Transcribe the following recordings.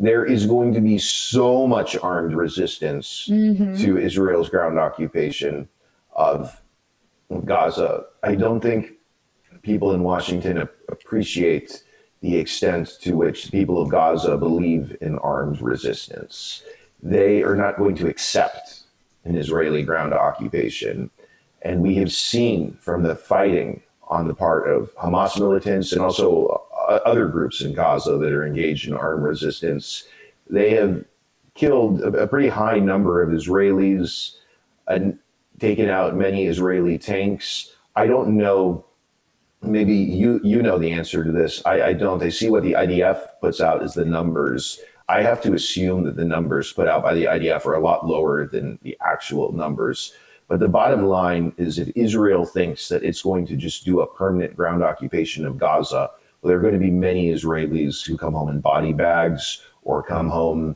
there is going to be so much armed resistance to Israel's ground occupation of Gaza. I don't think people in Washington appreciate the extent to which the people of Gaza believe in armed resistance. They are not going to accept an Israeli ground occupation. And we have seen from the fighting on the part of Hamas militants and also other groups in Gaza that are engaged in armed resistance, they have killed a pretty high number of Israelis and taken out many Israeli tanks. I don't know, maybe you know the answer to this. I don't. I see what the IDF puts out as the numbers. I have to assume that the numbers put out by the IDF are a lot lower than the actual numbers. But the bottom line is, if Israel thinks that it's going to just do a permanent ground occupation of Gaza, well, there are going to be many Israelis who come home in body bags or come home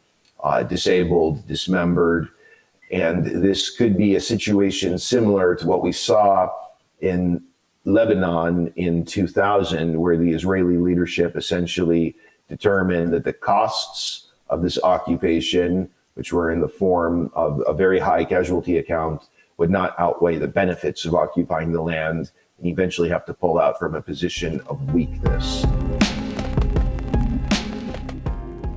disabled, dismembered. And this could be a situation similar to what we saw in Lebanon in 2000, where the Israeli leadership essentially determined that the costs of this occupation, which were in the form of a very high casualty account, would not outweigh the benefits of occupying the land, and eventually have to pull out from a position of weakness.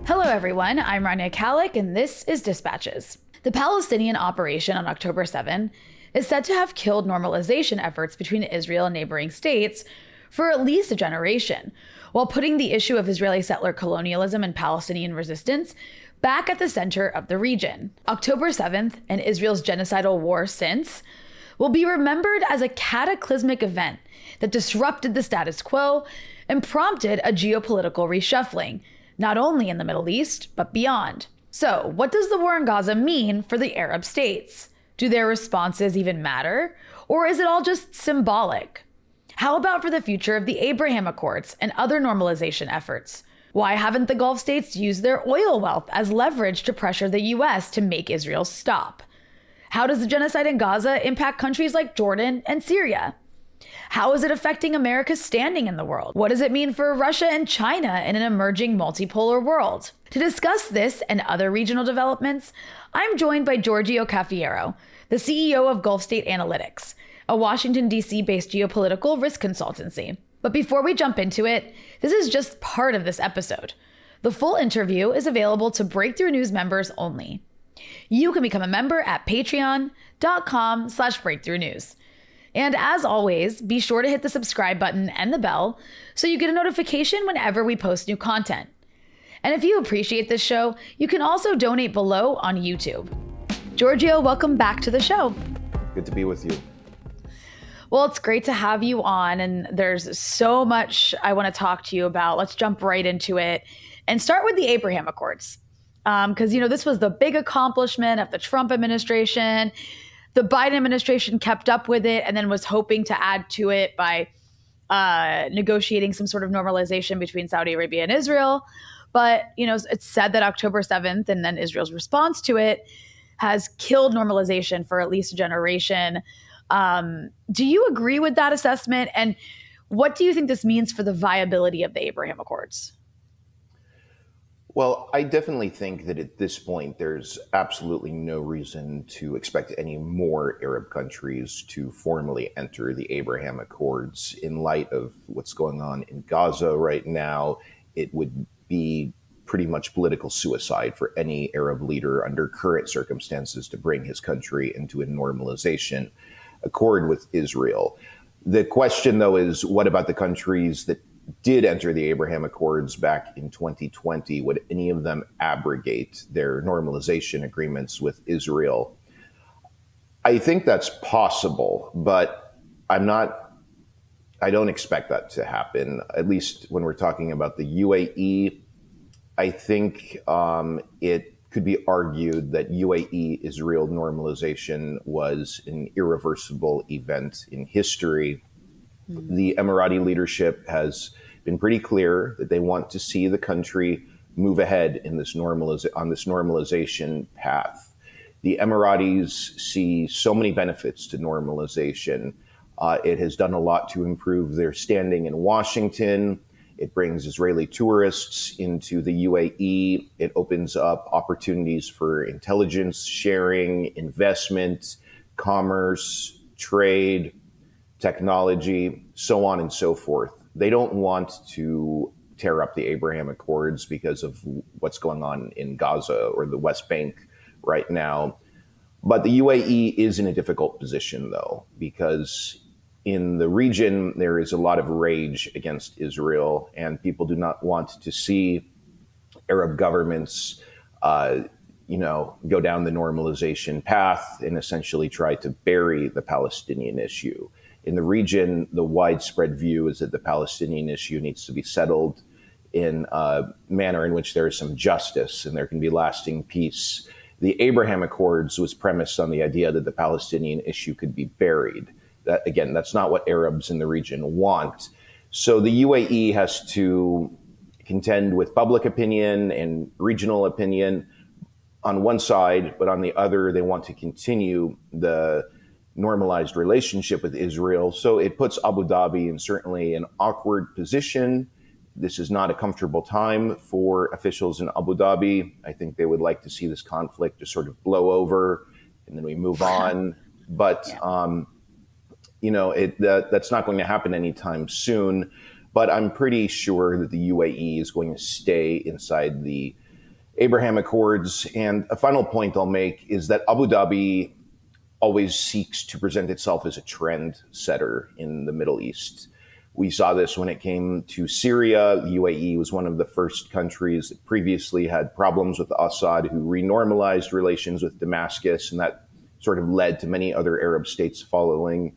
Hello, everyone. I'm Rania Khalek, and this is Dispatches. The Palestinian operation on October 7 is said to have killed normalization efforts between Israel and neighboring states for at least a generation, while putting the issue of Israeli settler colonialism and Palestinian resistance back at the center of the region. October 7th and Israel's genocidal war since will be remembered as a cataclysmic event that disrupted the status quo and prompted a geopolitical reshuffling, not only in the Middle East, but beyond. So, what does the war in Gaza mean for the Arab states? Do their responses even matter? Or is it all just symbolic? How about for the future of the Abraham Accords and other normalization efforts? Why haven't the Gulf states used their oil wealth as leverage to pressure the US to make Israel stop? How does the genocide in Gaza impact countries like Jordan and Syria? How is it affecting America's standing in the world? What does it mean for Russia and China in an emerging multipolar world? To discuss this and other regional developments, I'm joined by Giorgio Cafiero, the CEO of Gulf State Analytics, a Washington, D.C. based geopolitical risk consultancy. But before we jump into it, this is just part of this episode. The full interview is available to Breakthrough News members only. You can become a member at patreon.com/breakthrough news. And as always, be sure to hit the subscribe button and the bell so you get a notification whenever we post new content. And if you appreciate this show, you can also donate below on YouTube. Giorgio, welcome back to the show. Good to be with you. Well, it's great to have you on, and there's so much I want to talk to you about. Let's jump right into it and start with the Abraham Accords. Because, this was the big accomplishment of the Trump administration. The Biden administration kept up with it and then was hoping to add to it by negotiating some sort of normalization between Saudi Arabia and Israel. But, it's said that October 7th and then Israel's response to it has killed normalization for at least a generation. Do you agree with that assessment? And what do you think this means for the viability of the Abraham Accords? Well, I definitely think that at this point, there's absolutely no reason to expect any more Arab countries to formally enter the Abraham Accords. In light of what's going on in Gaza right now, it would be pretty much political suicide for any Arab leader under current circumstances to bring his country into a normalization accord with Israel. The question, though, is what about the countries that did enter the Abraham Accords back in 2020? Would any of them abrogate their normalization agreements with Israel? I think that's possible, but I don't expect that to happen, at least when we're talking about the UAE. I think it could be argued that UAE-Israel normalization was an irreversible event in history. The Emirati leadership has been pretty clear that they want to see the country move ahead in this normalization path. The Emiratis see so many benefits to normalization. It has done a lot to improve their standing in Washington. It brings Israeli tourists into the UAE. It opens up opportunities for intelligence sharing, investment, commerce, trade, technology, so on and so forth. They don't want to tear up the Abraham Accords because of what's going on in Gaza or the West Bank right now. But the UAE is in a difficult position, though, because in the region, there is a lot of rage against Israel, and people do not want to see Arab governments, go down the normalization path and essentially try to bury the Palestinian issue. In the region, the widespread view is that the Palestinian issue needs to be settled in a manner in which there is some justice and there can be lasting peace. The Abraham Accords was premised on the idea that the Palestinian issue could be buried. That, again, that's not what Arabs in the region want. So the UAE has to contend with public opinion and regional opinion on one side, but on the other, they want to continue the normalized relationship with Israel. So it puts Abu Dhabi in certainly an awkward position. This is not a comfortable time for officials in Abu Dhabi. I think they would like to see this conflict just sort of blow over and then we move on. But, that's not going to happen anytime soon. But I'm pretty sure that the UAE is going to stay inside the Abraham Accords. And a final point I'll make is that Abu Dhabi always seeks to present itself as a trend setter in the Middle East. We saw this when it came to Syria. The UAE was one of the first countries that previously had problems with Assad, who renormalized relations with Damascus, and that sort of led to many other Arab states following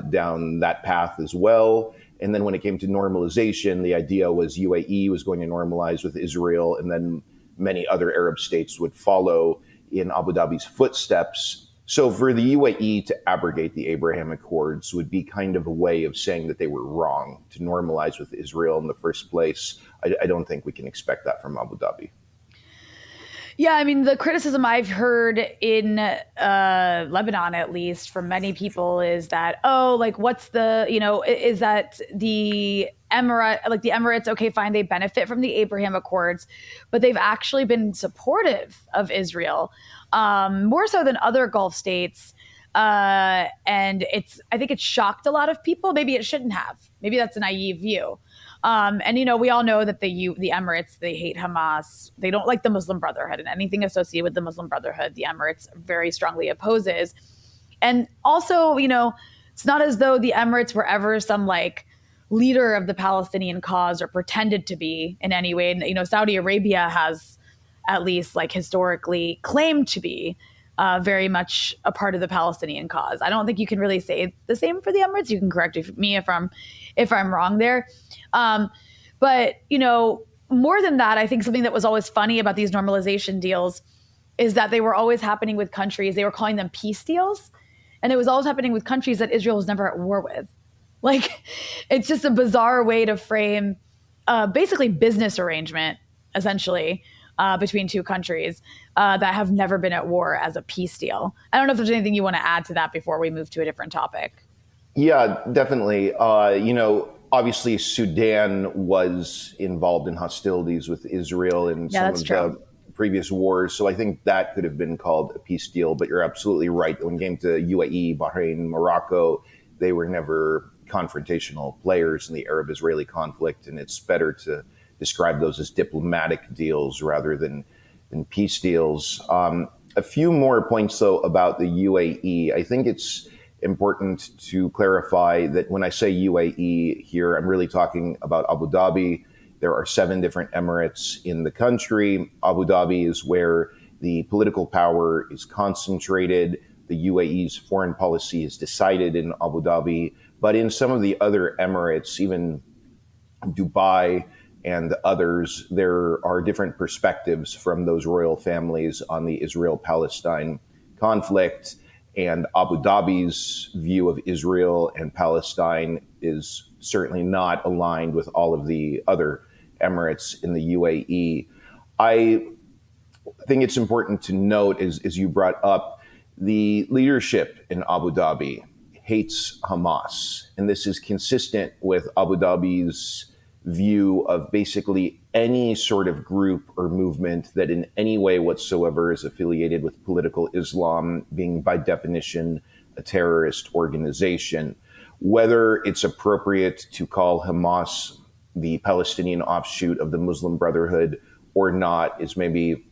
down that path as well. And then when it came to normalization, the idea was UAE was going to normalize with Israel, and then many other Arab states would follow in Abu Dhabi's footsteps. So for the UAE to abrogate the Abraham Accords would be kind of a way of saying that they were wrong to normalize with Israel in the first place. I don't think we can expect that from Abu Dhabi. Yeah, I mean, the criticism I've heard in Lebanon, at least from many people, is that, is that the Emirates, okay, fine, they benefit from the Abraham Accords, but they've actually been supportive of Israel, more so than other Gulf states. And I think it shocked a lot of people. Maybe it shouldn't have. Maybe that's a naive view. We all know that the Emirates, they hate Hamas. They don't like the Muslim Brotherhood, and anything associated with the Muslim Brotherhood, the Emirates very strongly opposes. And also, it's not as though the Emirates were ever some leader of the Palestinian cause or pretended to be in any way. And, Saudi Arabia has at least historically claimed to be very much a part of the Palestinian cause. I don't think you can really say the same for the Emirates. You can correct me if I'm wrong there. But more than that, I think something that was always funny about these normalization deals is that they were always happening with countries. They were calling them peace deals. And it was always happening with countries that Israel was never at war with. It's just a bizarre way to frame basically business arrangement, essentially, between two countries that have never been at war as a peace deal. I don't know if there's anything you want to add to that before we move to a different topic. Yeah, definitely. Obviously, Sudan was involved in hostilities with Israel in some of the previous wars. So I think that could have been called a peace deal. But you're absolutely right. When it came to UAE, Bahrain, Morocco, they were never confrontational players in the Arab-Israeli conflict. And it's better to describe those as diplomatic deals rather than peace deals. A few more points, though, about the UAE. I think it's important to clarify that when I say UAE here, I'm really talking about Abu Dhabi. There are 7 different emirates in the country. Abu Dhabi is where the political power is concentrated. The UAE's foreign policy is decided in Abu Dhabi. But in some of the other emirates, even Dubai and others, there are different perspectives from those royal families on the Israel-Palestine conflict. And Abu Dhabi's view of Israel and Palestine is certainly not aligned with all of the other emirates in the UAE. I think it's important to note, as you brought up, the leadership in Abu Dhabi hates Hamas. And this is consistent with Abu Dhabi's view of basically any sort of group or movement that in any way whatsoever is affiliated with political Islam being by definition a terrorist organization. Whether it's appropriate to call Hamas the Palestinian offshoot of the Muslim Brotherhood or not is maybe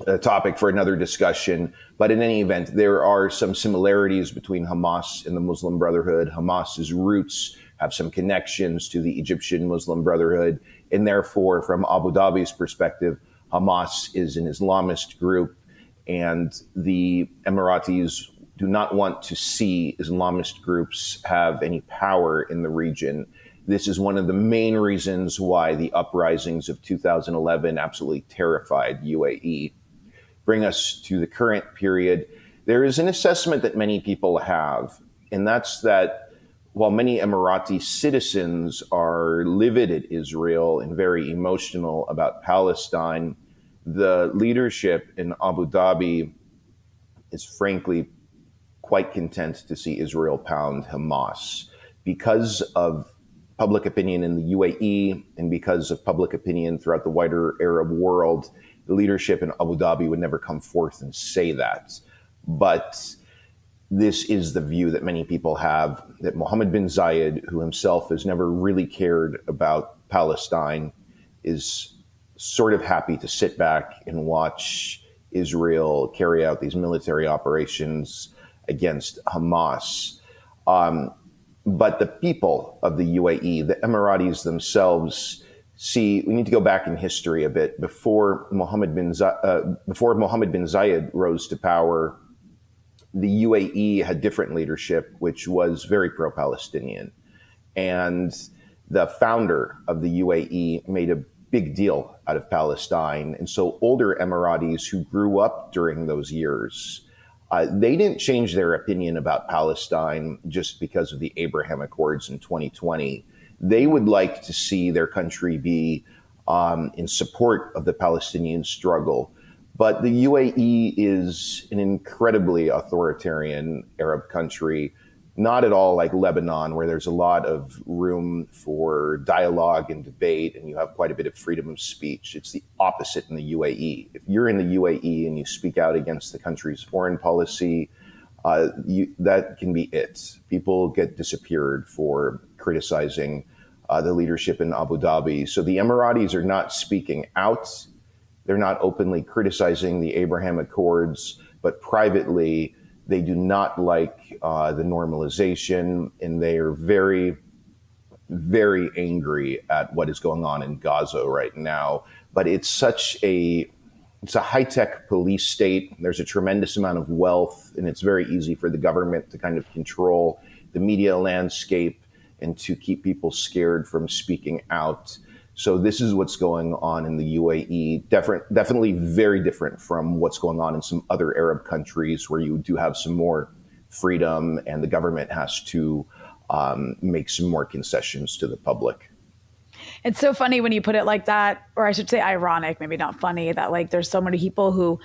a topic for another discussion. But in any event, there are some similarities between Hamas and the Muslim Brotherhood. Hamas's roots have some connections to the Egyptian Muslim Brotherhood. And therefore, from Abu Dhabi's perspective, Hamas is an Islamist group, and the Emiratis do not want to see Islamist groups have any power in the region. This is one of the main reasons why the uprisings of 2011 absolutely terrified UAE. Bring us to the current period. There is an assessment that many people have, and that's that while many Emirati citizens are livid at Israel and very emotional about Palestine, the leadership in Abu Dhabi is frankly quite content to see Israel pound Hamas because of public opinion in the UAE and because of public opinion throughout the wider Arab world. The leadership in Abu Dhabi would never come forth and say that. But this is the view that many people have, that Mohammed bin Zayed, who himself has never really cared about Palestine, is sort of happy to sit back and watch Israel carry out these military operations against Hamas. But the people of the UAE, the Emiratis themselves, see, we need to go back in history a bit. Before Mohammed bin Zayed rose to power, the UAE had different leadership, which was very pro-Palestinian. And the founder of the UAE made a big deal out of Palestine. And so older Emiratis who grew up during those years, they didn't change their opinion about Palestine just because of the Abraham Accords in 2020. They would like to see their country be in support of the Palestinian struggle. But the UAE is an incredibly authoritarian Arab country, not at all like Lebanon, where there's a lot of room for dialogue and debate, and you have quite a bit of freedom of speech. It's the opposite in the UAE. If you're in the UAE and you speak out against the country's foreign policy, that can be it. People get disappeared for criticizing the leadership in Abu Dhabi. So the Emiratis are not speaking out. They're not openly criticizing the Abraham Accords, but privately, they do not like the normalization, and they are very, very angry at what is going on in Gaza right now. But it's a high-tech police state. There's a tremendous amount of wealth, and it's very easy for the government to kind of control the media landscape and to keep people scared from speaking out. So this is what's going on in the UAE. Definitely very different from what's going on in some other Arab countries where you do have some more freedom and the government has to make some more concessions to the public. It's so funny when you put it like that, or I should say ironic, maybe not funny, that like there's so many people who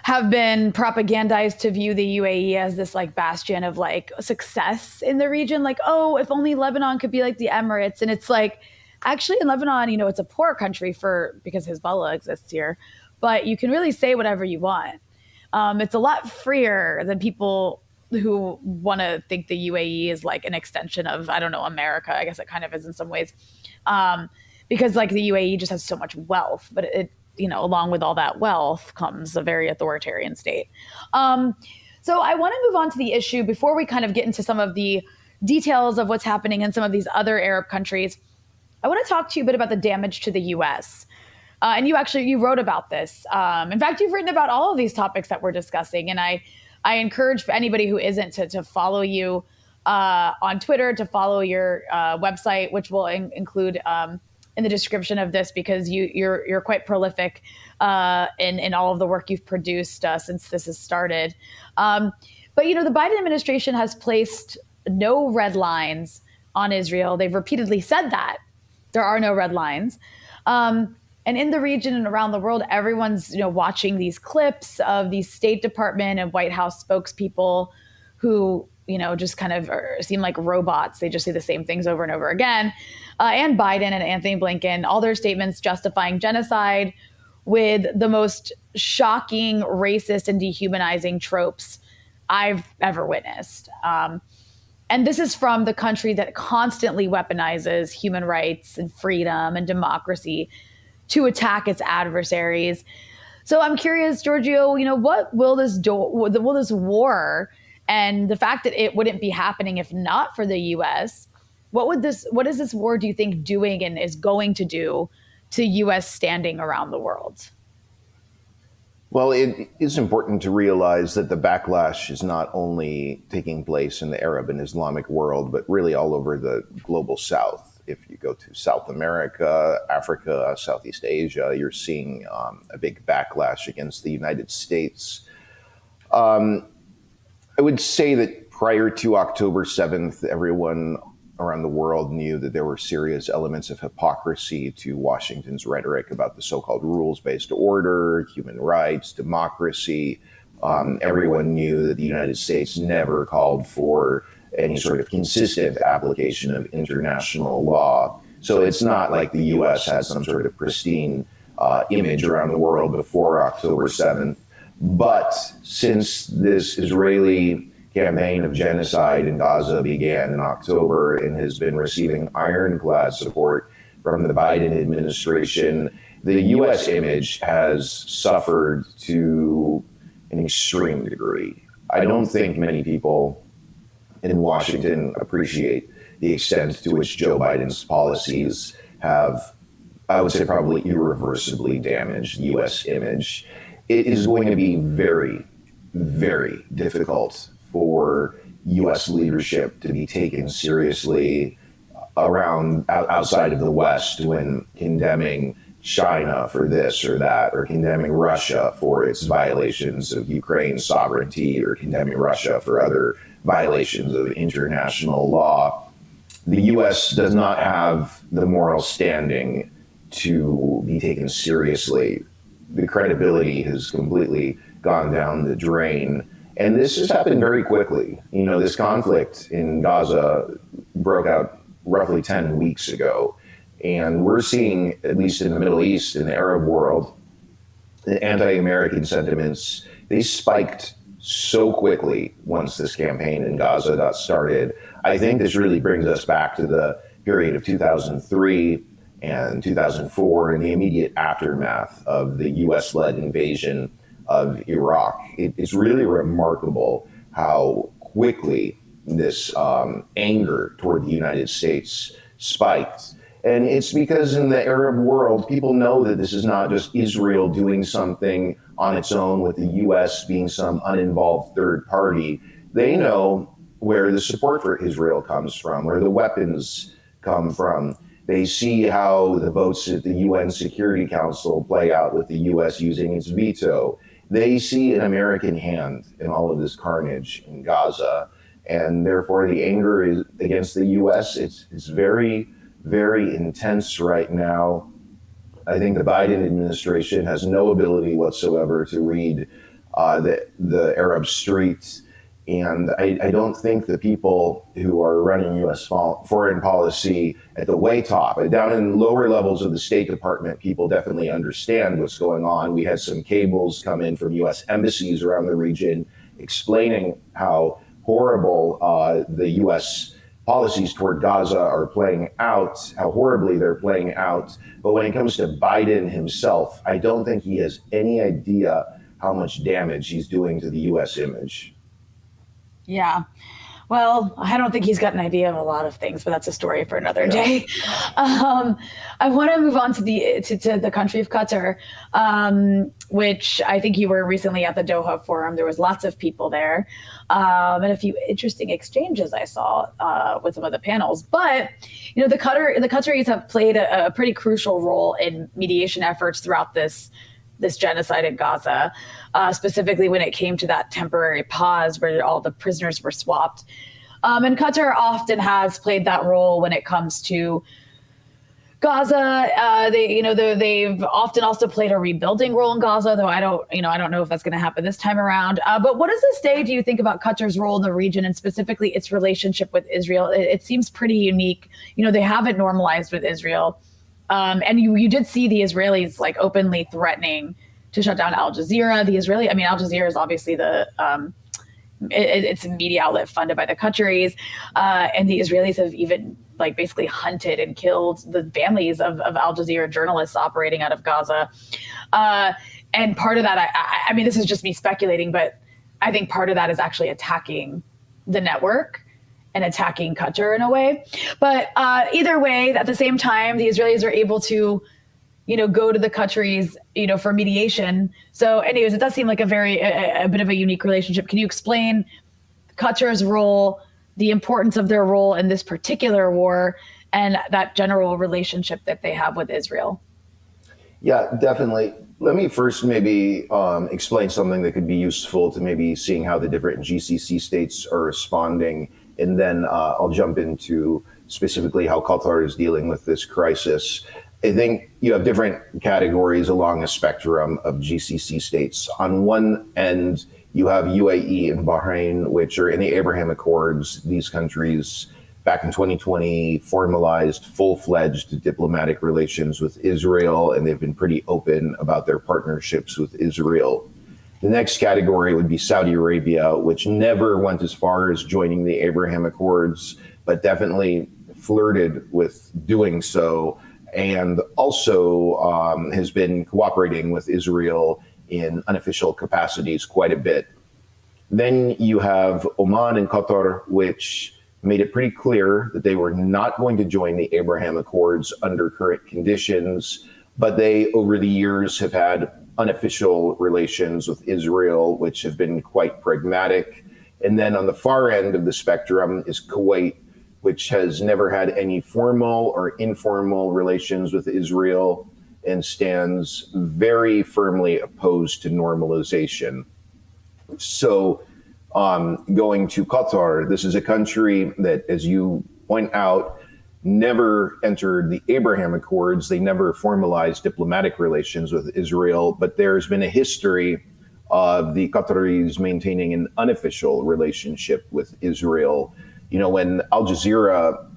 have been propagandized to view the UAE as this like bastion of like success in the region. Like, oh, if only Lebanon could be like the Emirates. And it's like, actually in Lebanon, you know, it's a poor country because Hezbollah exists here, but you can really say whatever you want. It's a lot freer than people who want to think the UAE is like an extension of, I don't know, America. I guess it kind of is in some ways. Because like the UAE just has so much wealth, but it, you know, along with all that wealth comes a very authoritarian state. So I want to move on to the issue before we kind of get into some of the details of what's happening in some of these other Arab countries. I want to talk to you a bit about the damage to the U.S. And you wrote about this. In fact, you've written about all of these topics that we're discussing. And I encourage anybody who isn't to follow you on Twitter, to follow your website, which will include in the description of this, because you're quite prolific in all of the work you've produced since this has started. But, you know, the Biden administration has placed no red lines on Israel. They've repeatedly said that. There are no red lines. And in the region and around the world, everyone's, you know, watching these clips of these State Department and White House spokespeople who just kind of seem like robots. They just say the same things over and over again. And Biden and Anthony Blinken, all their statements justifying genocide with the most shocking, racist, and dehumanizing tropes I've ever witnessed. And this is from the country that constantly weaponizes human rights and freedom and democracy to attack its adversaries. So I'm curious, Giorgio, what will this war and the fact that it wouldn't be happening if not for the U.S., what is this war, do you think, doing and is going to do to U.S. standing around the world? Well, it is important to realize that the backlash is not only taking place in the Arab and Islamic world, but really all over the global South. If you go to South America, Africa, Southeast Asia, you're seeing a big backlash against the United States. I would say that prior to October 7th, everyone around the world knew that there were serious elements of hypocrisy to Washington's rhetoric about the so-called rules-based order, human rights, democracy. Everyone knew that the United States never called for any sort of consistent application of international law. So it's not like the U.S. has some sort of pristine image around the world before October 7th. But since this Israeli campaign of genocide in Gaza began in October and has been receiving ironclad support from the Biden administration, the U.S. image has suffered to an extreme degree. I don't think many people in Washington appreciate the extent to which Joe Biden's policies have, I would say, probably irreversibly damaged the U.S. image. It is going to be very, very difficult for U.S. leadership to be taken seriously outside of the West when condemning China for this or that, or condemning Russia for its violations of Ukraine's sovereignty, or condemning Russia for other violations of international law. The U.S. does not have the moral standing to be taken seriously. The credibility has completely gone down the drain. And this has happened very quickly. This conflict in Gaza broke out roughly 10 weeks ago. And we're seeing, at least in the Middle East, in the Arab world, the anti-American sentiments, they spiked so quickly once this campaign in Gaza got started. I think this really brings us back to the period of 2003 and 2004 and the immediate aftermath of the US-led invasion of Iraq. It's really remarkable how quickly this anger toward the United States spiked. And it's because in the Arab world, people know that this is not just Israel doing something on its own with the U.S. being some uninvolved third party. They know where the support for Israel comes from, where the weapons come from. They see how the votes at the UN Security Council play out with the U.S. using its veto. They see an American hand in all of this carnage in Gaza. And therefore, the anger is against the U.S. It's very, very intense right now. I think the Biden administration has no ability whatsoever to read the Arab streets. And I don't think the people who are running U.S. foreign policy at the way top, down in lower levels of the State Department, people definitely understand what's going on. We had some cables come in from U.S. embassies around the region explaining how horrible the U.S. policies toward Gaza are playing out, how horribly they're playing out. But when it comes to Biden himself, I don't think he has any idea how much damage he's doing to the U.S. image. Yeah. Well, I don't think he's got an idea of a lot of things, but that's a story for another day. I want to move on to the country of Qatar, which I think you were recently at the Doha Forum. There was lots of people there, and a few interesting exchanges I saw with some of the panels. But the Qataris have played a pretty crucial role in mediation efforts throughout this genocide in Gaza, specifically when it came to that temporary pause where all the prisoners were swapped. And Qatar often has played that role when it comes to Gaza. They've often also played a rebuilding role in Gaza, though I don't know if that's going to happen this time around. But what does this say, do you think, about Qatar's role in the region and specifically its relationship with Israel? It seems pretty unique. They haven't normalized with Israel. And you did see the Israelis like openly threatening to shut down Al Jazeera. Al Jazeera is obviously it's a media outlet funded by the countries. And the Israelis have even like basically hunted and killed the families of Al Jazeera journalists operating out of Gaza. And part of that, I mean, this is just me speculating, but I think part of that is actually attacking the network and attacking Qatar in a way. But either way, at the same time, the Israelis are able to, go to the Qataris, for mediation. So anyways, it does seem like a bit of a unique relationship. Can you explain Qatar's role, the importance of their role in this particular war, and that general relationship that they have with Israel? Yeah, definitely. Let me first maybe explain something that could be useful to maybe seeing how the different GCC states are responding. And then I'll jump into specifically how Qatar is dealing with this crisis. I think you have different categories along a spectrum of GCC states. On one end, you have UAE and Bahrain, which are in the Abraham Accords. These countries, back in 2020, formalized full-fledged diplomatic relations with Israel, and they've been pretty open about their partnerships with Israel. The next category would be Saudi Arabia, which never went as far as joining the Abraham Accords, but definitely flirted with doing so, and also has been cooperating with Israel in unofficial capacities quite a bit. Then you have Oman and Qatar, which made it pretty clear that they were not going to join the Abraham Accords under current conditions, but they, over the years, have had unofficial relations with Israel, which have been quite pragmatic. And then on the far end of the spectrum is Kuwait, which has never had any formal or informal relations with Israel and stands very firmly opposed to normalization. So going to Qatar, this is a country that, as you point out, never entered the Abraham Accords. They never formalized diplomatic relations with Israel, but there's been a history of the Qataris maintaining an unofficial relationship with Israel. When Al Jazeera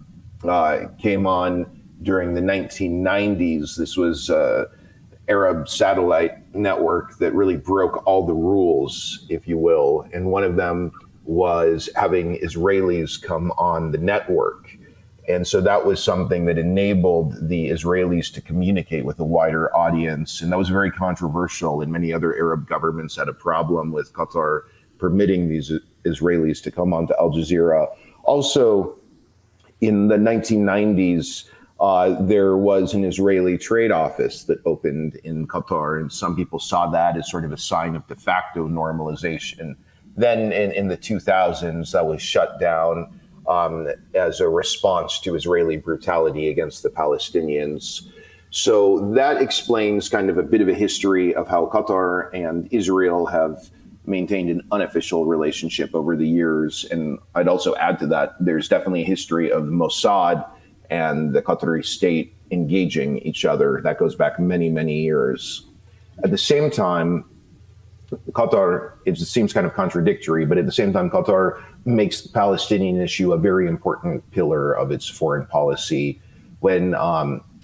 came on during the 1990s, this was an Arab satellite network that really broke all the rules, if you will. And one of them was having Israelis come on the network. And so that was something that enabled the Israelis to communicate with a wider audience. And that was very controversial, and many other Arab governments had a problem with Qatar permitting these Israelis to come onto Al Jazeera. Also, in the 1990s, there was an Israeli trade office that opened in Qatar, and some people saw that as sort of a sign of de facto normalization. Then in the 2000s, that was shut down as a response to Israeli brutality against the Palestinians. So that explains kind of a bit of a history of how Qatar and Israel have maintained an unofficial relationship over the years. And I'd also add to that, there's definitely a history of Mossad and the Qatari state engaging each other. That goes back many, many years. At the same time, Qatar, it seems kind of contradictory, but at the same time, Qatar makes the Palestinian issue a very important pillar of its foreign policy. When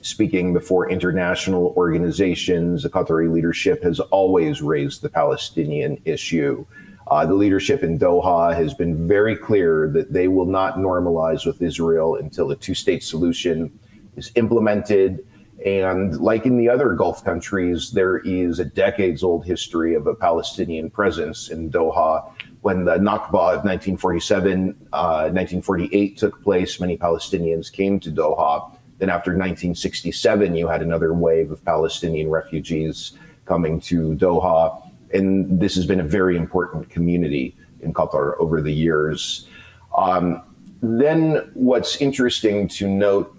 speaking before international organizations, the Qatari leadership has always raised the Palestinian issue. The leadership in Doha has been very clear that they will not normalize with Israel until a two-state solution is implemented. And like in the other Gulf countries, there is a decades-old history of a Palestinian presence in Doha. When the Nakba of 1948 took place, many Palestinians came to Doha. Then after 1967, you had another wave of Palestinian refugees coming to Doha. And this has been a very important community in Qatar over the years. Then what's interesting to note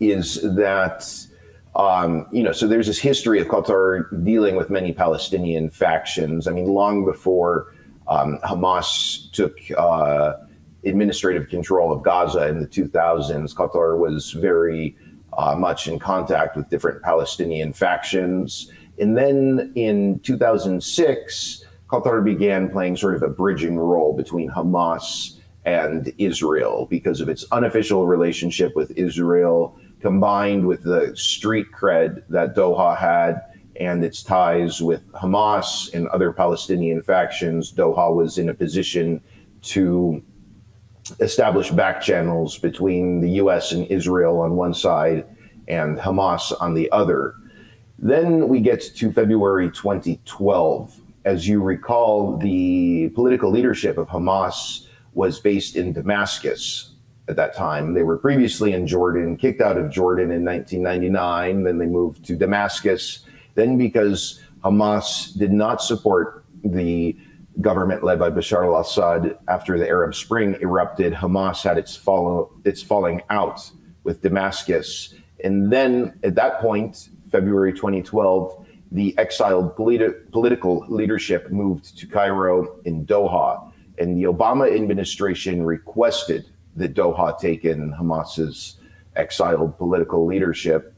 is that, so there's this history of Qatar dealing with many Palestinian factions. I mean, long before Hamas took administrative control of Gaza in the 2000s, Qatar was very much in contact with different Palestinian factions. And then in 2006, Qatar began playing sort of a bridging role between Hamas and Israel because of its unofficial relationship with Israel, combined with the street cred that Doha had and its ties with Hamas and other Palestinian factions. Doha was in a position to establish back channels between the US and Israel on one side and Hamas on the other. Then we get to February 2012. As you recall, the political leadership of Hamas was based in Damascus at that time. They were previously in Jordan, kicked out of Jordan in 1999. Then they moved to Damascus. Then, because Hamas did not support the government led by Bashar al-Assad after the Arab Spring erupted, Hamas had its falling out with Damascus. And then at that point, February 2012, the exiled political leadership moved to Cairo in Doha. And the Obama administration requested that Doha take in Hamas's exiled political leadership.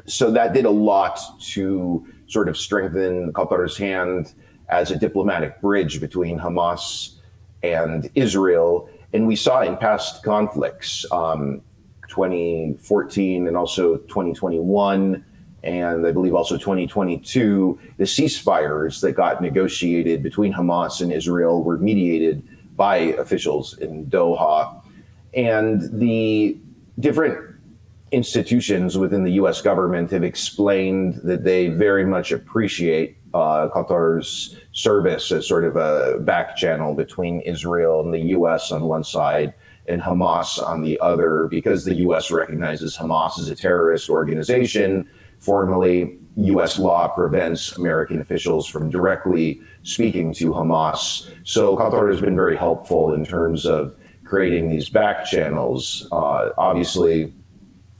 So that did a lot to sort of strengthen Qatar's hand as a diplomatic bridge between Hamas and Israel. And we saw in past conflicts, 2014 and also 2021, and I believe also 2022, the ceasefires that got negotiated between Hamas and Israel were mediated by officials in Doha. And the different institutions within the US government have explained that they very much appreciate Qatar's service as sort of a back channel between Israel and the US on one side and Hamas on the other, because the US recognizes Hamas as a terrorist organization. Formally, US law prevents American officials from directly speaking to Hamas. So Qatar has been very helpful in terms of creating these back channels. Obviously,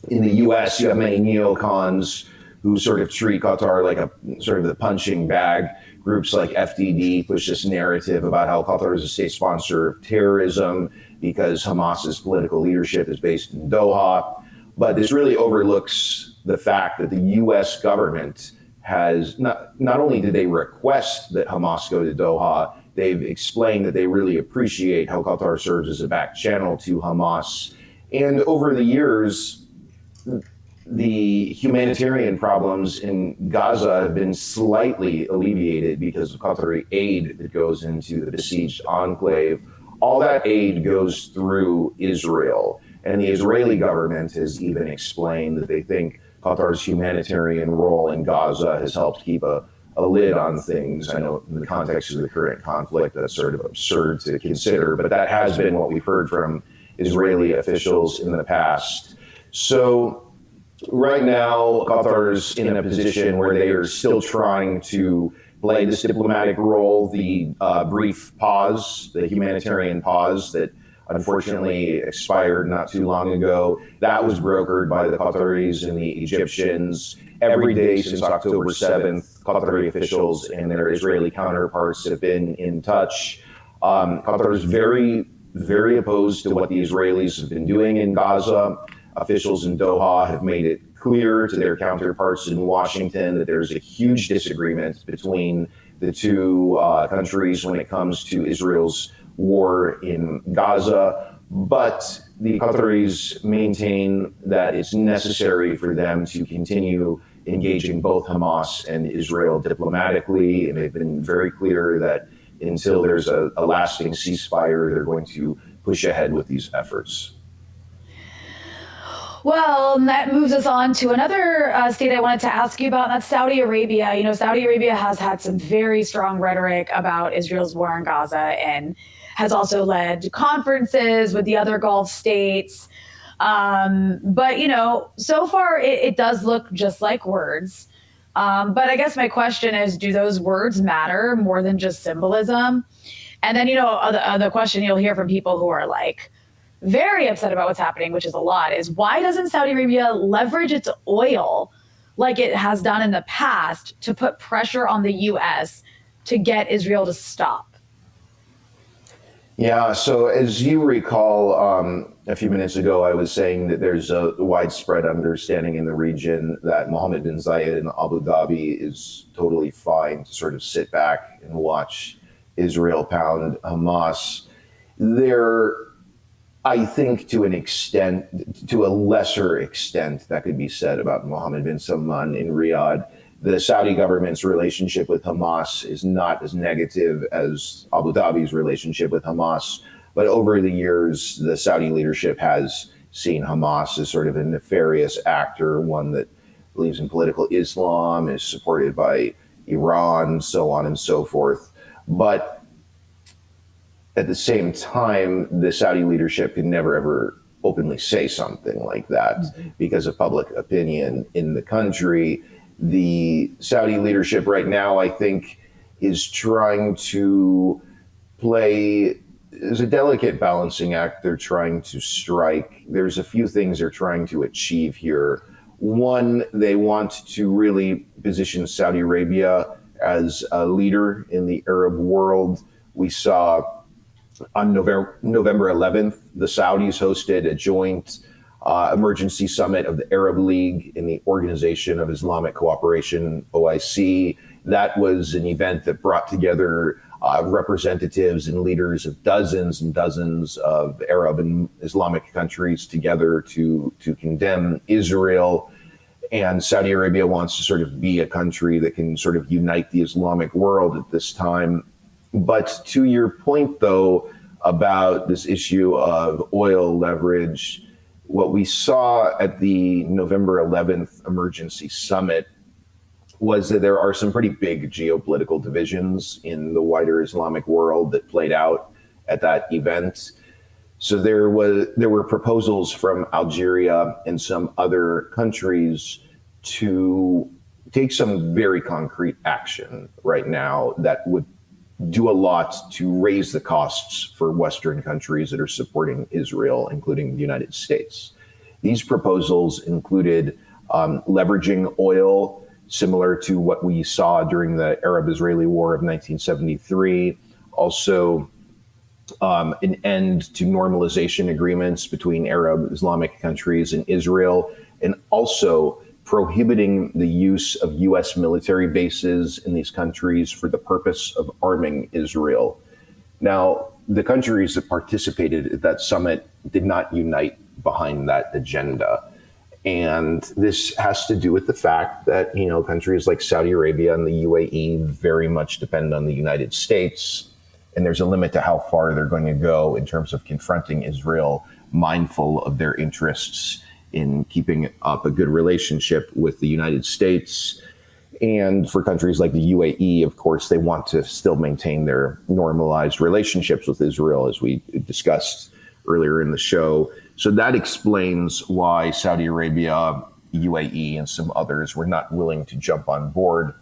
in the US, you have many neocons who sort of treat Qatar like a sort of the punching bag. Groups like FDD push this narrative about how Qatar is a state sponsor of terrorism because Hamas's political leadership is based in Doha. But this really overlooks the fact that the US government has not only did they request that Hamas go to Doha, they've explained that they really appreciate how Qatar serves as a back channel to Hamas. And over the years, the humanitarian problems in Gaza have been slightly alleviated because of Qatari aid that goes into the besieged enclave. All that aid goes through Israel. And the Israeli government has even explained that they think Qatar's humanitarian role in Gaza has helped keep a lid on things. I know in the context of the current conflict, that's sort of absurd to consider, but that has been what we've heard from Israeli officials in the past. So right now, Qatar's in a position where they are still trying to play this diplomatic role. The brief pause, the humanitarian pause that unfortunately expired not too long ago, that was brokered by the Qataris and the Egyptians. Every day since October 7th, Qatari officials and their Israeli counterparts have been in touch. Qatar is very, very opposed to what the Israelis have been doing in Gaza. Officials in Doha have made it clear to their counterparts in Washington that there's a huge disagreement between the two countries when it comes to Israel's war in Gaza. But the Qataris maintain that it's necessary for them to continue engaging both Hamas and Israel diplomatically. And they've been very clear that until there's a lasting ceasefire, they're going to push ahead with these efforts. Well, that moves us on to another state I wanted to ask you about, and that's Saudi Arabia. You know, Saudi Arabia has had some very strong rhetoric about Israel's war in Gaza and has also led conferences with the other Gulf states. But, you know, so far it does look just like words. But I guess my question is, do those words matter more than just symbolism? And then, you know, the question you'll hear from people who are like, very upset about what's happening, which is a lot, is why doesn't Saudi Arabia leverage its oil like it has done in the past to put pressure on the US to get Israel to stop? Yeah, so as you recall, a few minutes ago, I was saying that there's a widespread understanding in the region that Mohammed bin Zayed in Abu Dhabi is totally fine to sort of sit back and watch Israel pound Hamas. There, I think to an extent, to a lesser extent, that could be said about Mohammed bin Salman in Riyadh. The Saudi government's relationship with Hamas is not as negative as Abu Dhabi's relationship with Hamas. But over the years, the Saudi leadership has seen Hamas as sort of a nefarious actor, one that believes in political Islam, is supported by Iran, so on and so forth. But at the same time, the Saudi leadership could never ever openly say something like that because of public opinion in the country. The Saudi leadership right now, I think, is trying to play as a delicate balancing act. They're trying to strike. There's a few things they're trying to achieve here. One, they want to really position Saudi Arabia as a leader in the Arab world. We saw on November 11th, the Saudis hosted a joint emergency summit of the Arab League and the Organization of Islamic Cooperation, OIC. That was an event that brought together representatives and leaders of dozens and dozens of Arab and Islamic countries together to condemn Israel. And Saudi Arabia wants to sort of be a country that can sort of unite the Islamic world at this time. But to your point, though, about this issue of oil leverage, what we saw at the November 11th emergency summit was that there are some pretty big geopolitical divisions in the wider Islamic world that played out at that event. So there were proposals from Algeria and some other countries to take some very concrete action right now that would do a lot to raise the costs for Western countries that are supporting Israel, including the United States. These proposals included leveraging oil, similar to what we saw during the Arab-Israeli War of 1973. Also, an end to normalization agreements between Arab Islamic countries and Israel, and also prohibiting the use of U.S. military bases in these countries for the purpose of arming Israel. Now, the countries that participated at that summit did not unite behind that agenda. And this has to do with the fact that, countries like Saudi Arabia and the UAE very much depend on the United States. And there's a limit to how far they're going to go in terms of confronting Israel, mindful of their interests in keeping up a good relationship with the United States. And for countries like the UAE, of course, they want to still maintain their normalized relationships with Israel, as we discussed earlier in the show. So that explains why Saudi Arabia, UAE, and some others were not willing to jump on board.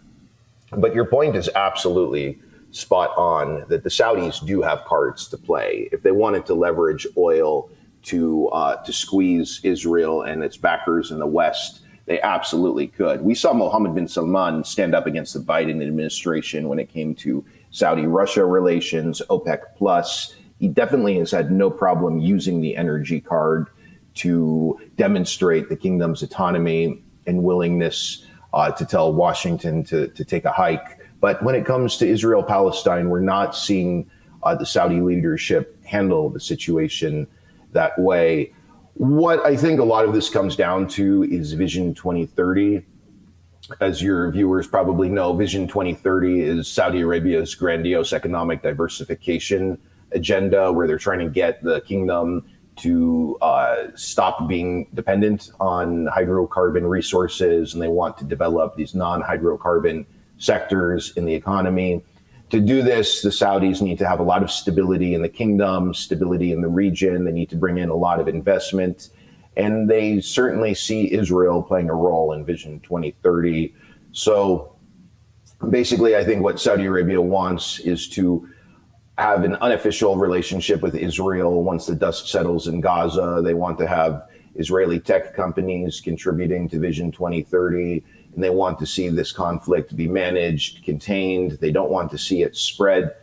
But your point is absolutely spot on, that the Saudis do have cards to play. If they wanted to leverage oil to squeeze Israel and its backers in the West, they absolutely could. We saw Mohammed bin Salman stand up against the Biden administration when it came to Saudi-Russia relations, OPEC plus. He definitely has had no problem using the energy card to demonstrate the kingdom's autonomy and willingness to tell Washington to take a hike. But when it comes to Israel-Palestine, we're not seeing the Saudi leadership handle the situation that way. What I think a lot of this comes down to is Vision 2030. As your viewers probably know, Vision 2030 is Saudi Arabia's grandiose economic diversification agenda, where they're trying to get the kingdom to stop being dependent on hydrocarbon resources, and they want to develop these non-hydrocarbon sectors in the economy. To do this, the Saudis need to have a lot of stability in the kingdom, stability in the region. They need to bring in a lot of investment. And they certainly see Israel playing a role in Vision 2030. So basically, I think what Saudi Arabia wants is to have an unofficial relationship with Israel once the dust settles in Gaza. They want to have Israeli tech companies contributing to Vision 2030. And they want to see this conflict be managed, contained. They don't want to see it spread.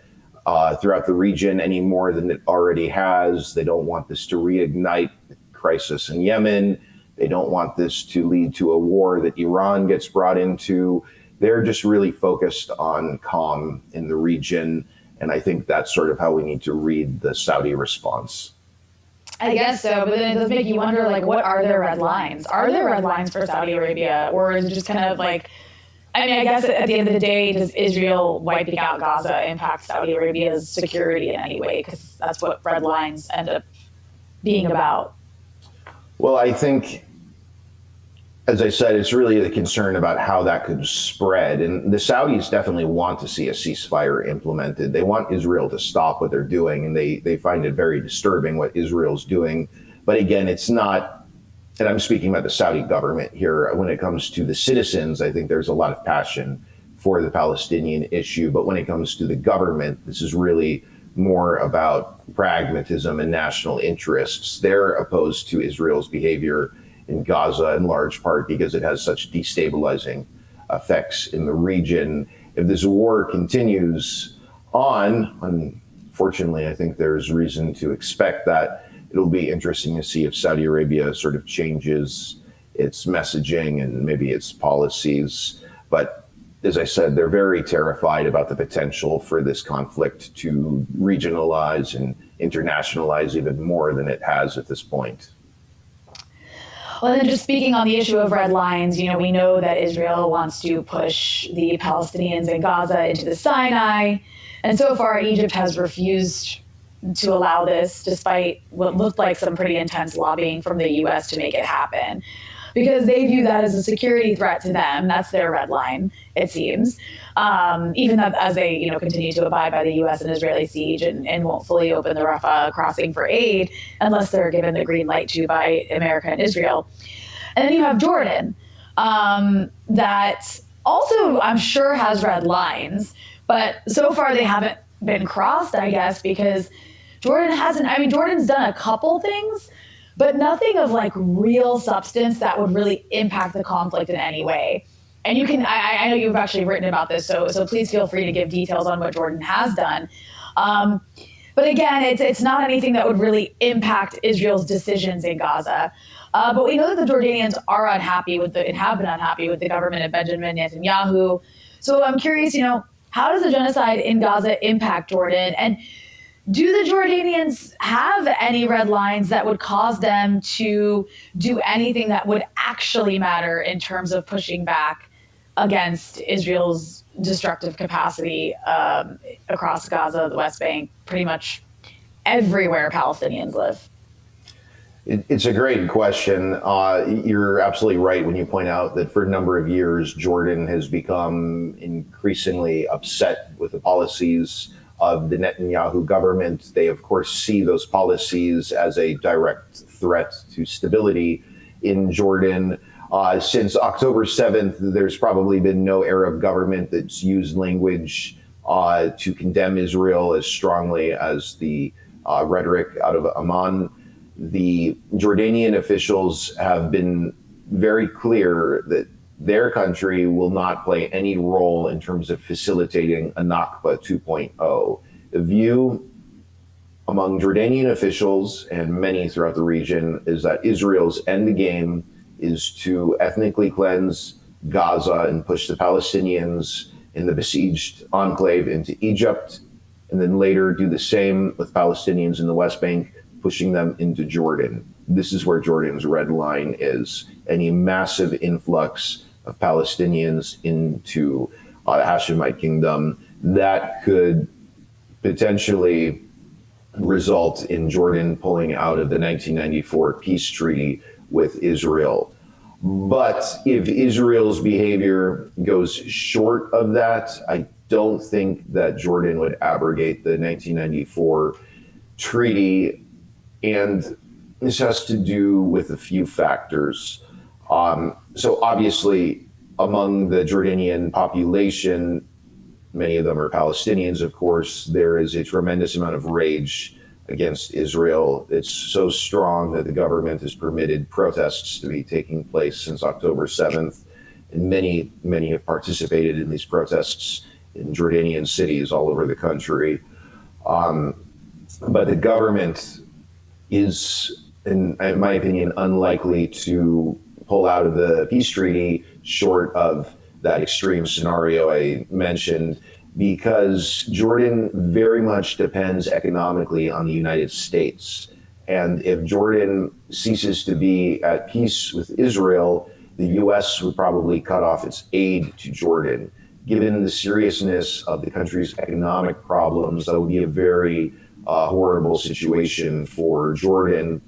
throughout the region any more than it already has. They don't want this to reignite the crisis in Yemen. They don't want this to lead to a war that Iran gets brought into. They're just really focused on calm in the region. And I think that's sort of how we need to read the Saudi response. I guess so, but then it does make you wonder, like, what are their red lines? Are there red lines for Saudi Arabia? Or is it just kind of like, I mean, I guess at the end of the day, does Israel wiping out Gaza impact Saudi Arabia's security in any way? Because that's what red lines end up being about. Well, I think, as I said, it's really the concern about how that could spread. And the Saudis definitely want to see a ceasefire implemented. They want Israel to stop what they're doing, and they find it very disturbing what Israel's doing. But again, it's not, and I'm speaking about the Saudi government here. When it comes to the citizens, I think there's a lot of passion for the Palestinian issue. But when it comes to the government, this is really more about pragmatism and national interests. They're opposed to Israel's behavior in Gaza in large part because it has such destabilizing effects in the region. If this war continues on, unfortunately, I think there's reason to expect that. It'll be interesting to see if Saudi Arabia sort of changes its messaging and maybe its policies. But as I said, they're very terrified about the potential for this conflict to regionalize and internationalize even more than it has at this point. Well, then just speaking on the issue of red lines, you know, we know that Israel wants to push the Palestinians in Gaza into the Sinai. And so far, Egypt has refused to allow this, despite what looked like some pretty intense lobbying from the U.S. to make it happen, because they view that as a security threat to them. That's their red line, it seems. Even as they, you know, continue to abide by the U.S. and Israeli siege and won't fully open the Rafah crossing for aid unless they're given the green light to by America and Israel. And then you have Jordan, that also I'm sure has red lines, but so far they haven't been crossed, I guess, because Jordan hasn't. I mean, Jordan's done a couple things, but nothing of like real substance that would really impact the conflict in any way. And you can, I know you've actually written about this, so please feel free to give details on what Jordan has done. But again, it's not anything that would really impact Israel's decisions in Gaza. But we know that the Jordanians are unhappy with and have been unhappy with the government of Benjamin Netanyahu. So I'm curious, you know, how does the genocide in Gaza impact Jordan? And do the Jordanians have any red lines that would cause them to do anything that would actually matter in terms of pushing back against Israel's destructive capacity across Gaza, the West Bank, pretty much everywhere Palestinians live? It's a great question. You're absolutely right when you point out that for a number of years, Jordan has become increasingly upset with the policies of the Netanyahu government. They, of course, see those policies as a direct threat to stability in Jordan. Since October 7th, there's probably been no Arab government that's used language to condemn Israel as strongly as the rhetoric out of Amman. The Jordanian officials have been very clear that their country will not play any role in terms of facilitating a Nakba 2.0. The view among Jordanian officials and many throughout the region is that Israel's end game is to ethnically cleanse Gaza and push the Palestinians in the besieged enclave into Egypt, and then later do the same with Palestinians in the West Bank, pushing them into Jordan. This is where Jordan's red line is. Any massive influx of Palestinians into the Hashemite kingdom, that could potentially result in Jordan pulling out of the 1994 peace treaty with Israel. But if Israel's behavior goes short of that, I don't think that Jordan would abrogate the 1994 treaty. And this has to do with a few factors. So obviously, among the Jordanian population, many of them are Palestinians, of course, there is a tremendous amount of rage against Israel. It's so strong that the government has permitted protests to be taking place since October 7th. And many have participated in these protests in Jordanian cities all over the country. But the government is, in my opinion, unlikely to pull out of the peace treaty short of that extreme scenario I mentioned, because Jordan very much depends economically on the United States. And if Jordan ceases to be at peace with Israel, the US would probably cut off its aid to Jordan. Given the seriousness of the country's economic problems, that would be a very horrible situation for Jordan.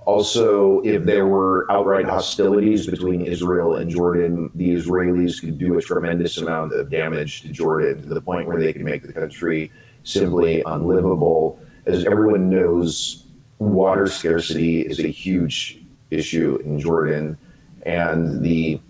Also, if there were outright hostilities between Israel and Jordan, the Israelis could do a tremendous amount of damage to Jordan to the point where they could make the country simply unlivable. As everyone knows, water scarcity is a huge issue in Jordan, and it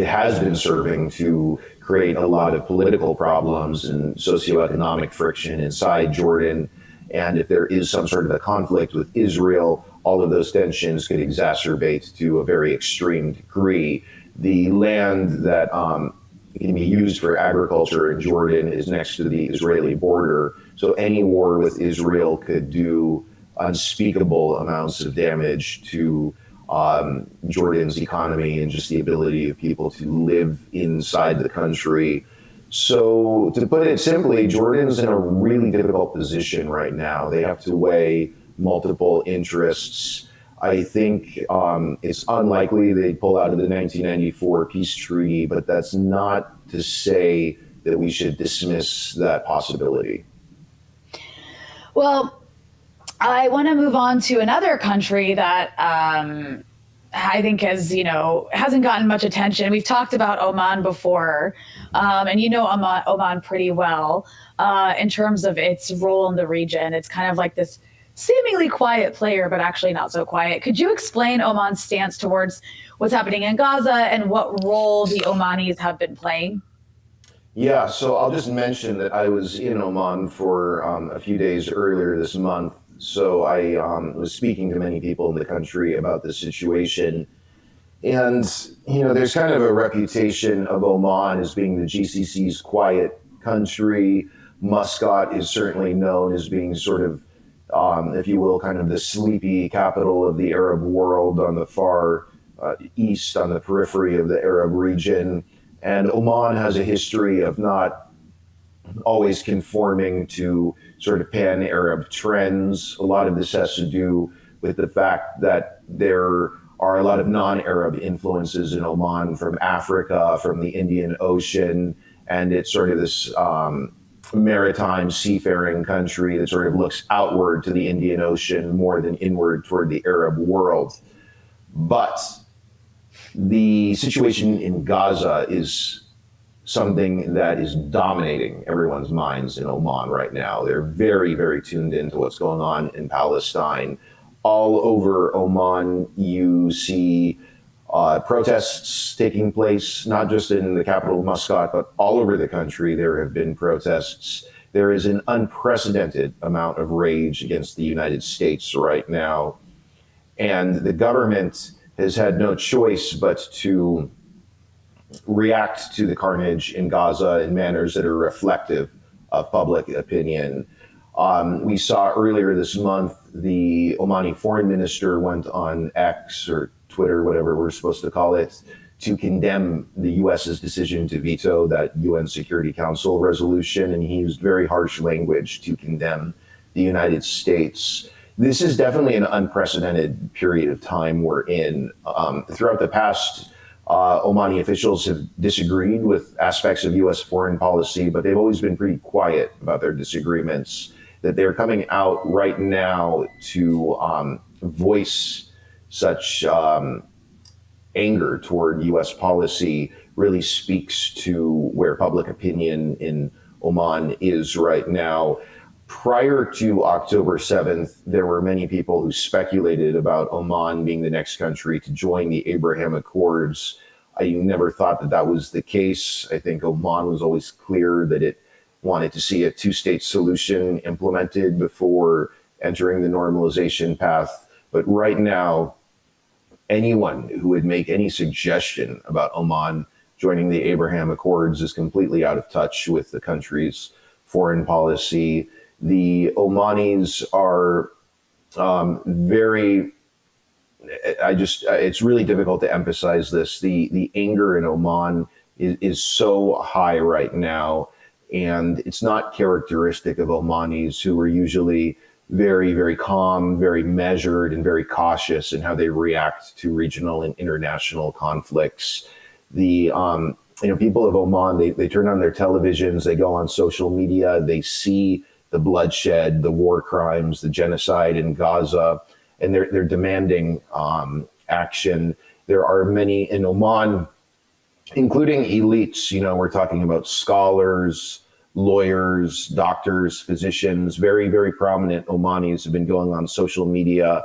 has been serving to create a lot of political problems and socioeconomic friction inside Jordan. And if there is some sort of a conflict with Israel, all of those tensions could exacerbate to a very extreme degree. The land that can be used for agriculture in Jordan is next to the Israeli border. So any war with Israel could do unspeakable amounts of damage to Jordan's economy and just the ability of people to live inside the country. So to put it simply, Jordan's in a really difficult position right now. They have to weigh multiple interests. I think it's unlikely they pull out of the 1994 peace treaty, but that's not to say that we should dismiss that possibility. Well, I want to move on to another country that I think hasn't gotten much attention. We've talked about Oman before, and Oman pretty well in terms of its role in the region. It's kind of like this seemingly quiet player, but actually not so quiet. Could you explain Oman's stance towards what's happening in Gaza and what role the Omanis have been playing? Yeah, so I'll just mention that I was in Oman for a few days earlier this month. So I was speaking to many people in the country about the situation. And, there's kind of a reputation of Oman as being the GCC's quiet country. Muscat is certainly known as being sort of, if you will, kind of the sleepy capital of the Arab world on the far east, on the periphery of the Arab region. And Oman has a history of not always conforming to sort of pan-Arab trends. A lot of this has to do with the fact that there are a lot of non-Arab influences in Oman from Africa, from the Indian Ocean, and it's sort of this maritime seafaring country that sort of looks outward to the Indian Ocean more than inward toward the Arab world. But the situation in Gaza is something that is dominating everyone's minds in Oman right now. They're very, very tuned into what's going on in Palestine. All over Oman, you see protests taking place, not just in the capital, Muscat, but all over the country. There have been protests. There is an unprecedented amount of rage against the United States right now. And the government has had no choice but to react to the carnage in Gaza in manners that are reflective of public opinion. We saw earlier this month, the Omani foreign minister went on X or Twitter, whatever we're supposed to call it, to condemn the US's decision to veto that UN Security Council resolution. And he used very harsh language to condemn the United States. This is definitely an unprecedented period of time we're in. Throughout the past, Omani officials have disagreed with aspects of U.S. foreign policy, but they've always been pretty quiet about their disagreements. That they're coming out right now to voice such anger toward U.S. policy really speaks to where public opinion in Oman is right now. Prior to October 7th, there were many people who speculated about Oman being the next country to join the Abraham Accords. I never thought that that was the case. I think Oman was always clear that it wanted to see a two-state solution implemented before entering the normalization path. But right now, anyone who would make any suggestion about Oman joining the Abraham Accords is completely out of touch with the country's foreign policy. The Omanis are very, it's really difficult to emphasize this. The anger in Oman is so high right now, and it's not characteristic of Omanis, who are usually very, very calm, very measured, and very cautious in how they react to regional and international conflicts. The people of Oman, they turn on their televisions, they go on social media, they see the bloodshed, the war crimes, the genocide in Gaza, and they're demanding action. There are many in Oman, including elites. We're talking about scholars, lawyers, doctors, physicians. Very, very prominent Omanis have been going on social media,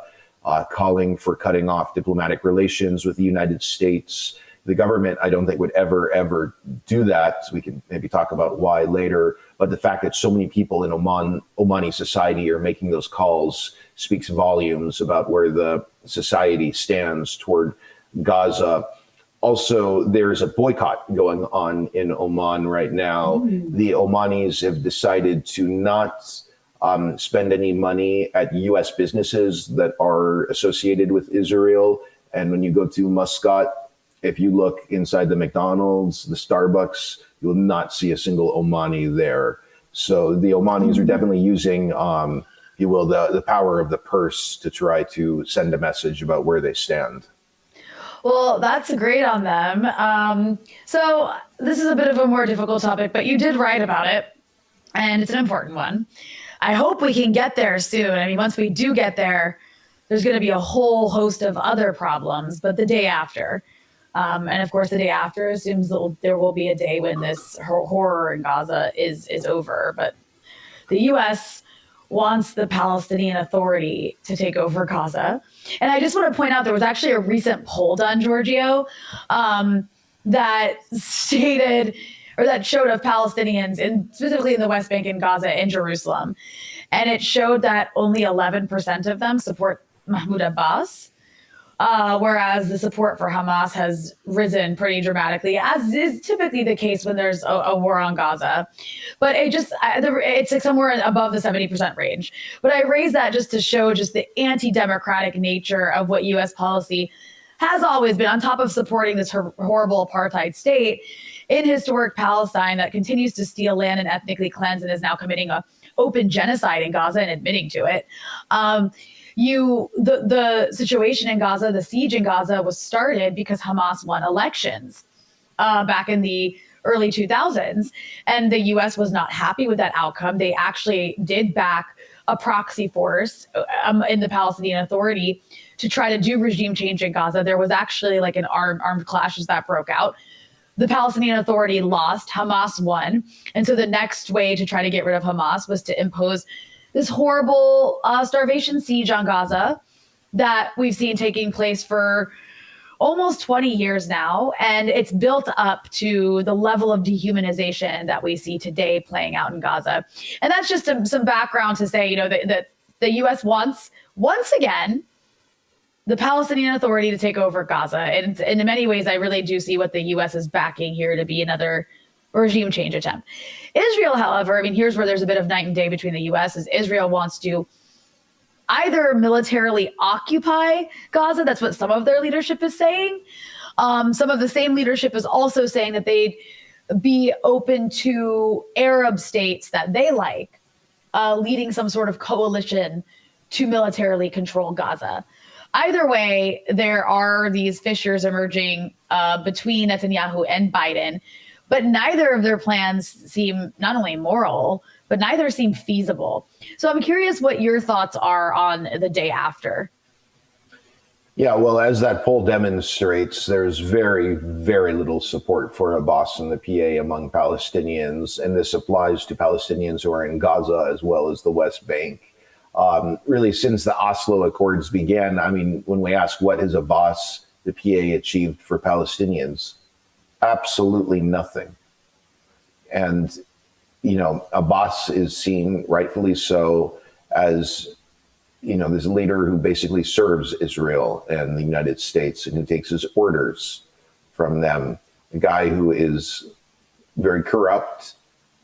calling for cutting off diplomatic relations with the United States. The government, I don't think, would ever do that. So we can maybe talk about why later. But the fact that so many people in Omani society are making those calls speaks volumes about where the society stands toward Gaza. Also, there's a boycott going on in Oman right now. The Omanis have decided to not spend any money at U.S. businesses that are associated with Israel. And when you go to Muscat, if you look inside the McDonald's, the Starbucks, you will not see a single Omani there. So the Omanis are definitely using, if you will, the power of the purse to try to send a message about where they stand. Well, that's great on them. So this is a bit of a more difficult topic, but you did write about it, and it's an important one. I hope we can get there soon. I mean, once we do get there, there's going to be a whole host of other problems, but the day after. And of course, the day after assumes that there will be a day when this horror in Gaza is over. But the U.S. wants the Palestinian Authority to take over Gaza. And I just want to point out there was actually a recent poll done, Giorgio, that stated or that showed of Palestinians, specifically in the West Bank and Gaza and Jerusalem. And it showed that only 11% of them support Mahmoud Abbas. Whereas the support for Hamas has risen pretty dramatically, as is typically the case when there's a war on Gaza. But it's like somewhere above the 70% range. But I raise that just to show just the anti-democratic nature of what U.S. policy has always been, on top of supporting this horrible apartheid state in historic Palestine that continues to steal land and ethnically cleanse and is now committing an open genocide in Gaza and admitting to it. The situation in Gaza, the siege in Gaza, was started because Hamas won elections back in the early 2000s, and the U.S. was not happy with that outcome. They actually did back a proxy force in the Palestinian Authority to try to do regime change in Gaza. There was actually like an armed clashes that broke out. The Palestinian Authority lost, Hamas won, and so the next way to try to get rid of Hamas was to impose this horrible starvation siege on Gaza that we've seen taking place for almost 20 years now. And it's built up to the level of dehumanization that we see today playing out in Gaza. And that's just some background to say, that the U.S. wants, once again, the Palestinian Authority to take over Gaza. And in many ways, I really do see what the U.S. is backing here to be another regime change attempt. Israel, however, here's where there's a bit of night and day between the U.S. is Israel wants to either militarily occupy Gaza. That's what some of their leadership is saying. Some of the same leadership is also saying that they'd be open to Arab states that they like, leading some sort of coalition to militarily control Gaza. Either way, there are these fissures emerging between Netanyahu and Biden. But neither of their plans seem not only moral, but neither seem feasible. So I'm curious what your thoughts are on the day after. Yeah, well, as that poll demonstrates, there's very, very little support for Abbas and the PA among Palestinians. And this applies to Palestinians who are in Gaza as well as the West Bank. Really, since the Oslo Accords began, when we ask what has Abbas, the PA, achieved for Palestinians, absolutely nothing. And, Abbas is seen, rightfully so, as, this leader who basically serves Israel and the United States and who takes his orders from them. A guy who is very corrupt,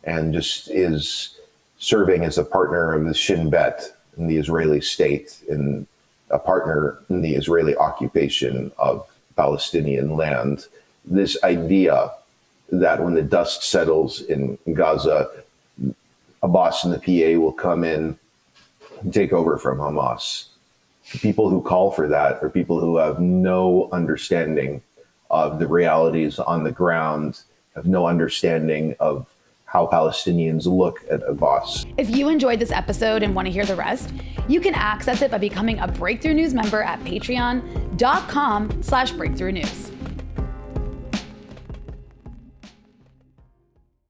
and just is serving as a partner of the Shin Bet in the Israeli state and a partner in the Israeli occupation of Palestinian land. This idea that when the dust settles in Gaza, Abbas and the PA will come in and take over from Hamas. The people who call for that are people who have no understanding of the realities on the ground, have no understanding of how Palestinians look at Abbas. If you enjoyed this episode and want to hear the rest, you can access it by becoming a Breakthrough News member at patreon.com/breakthrough news.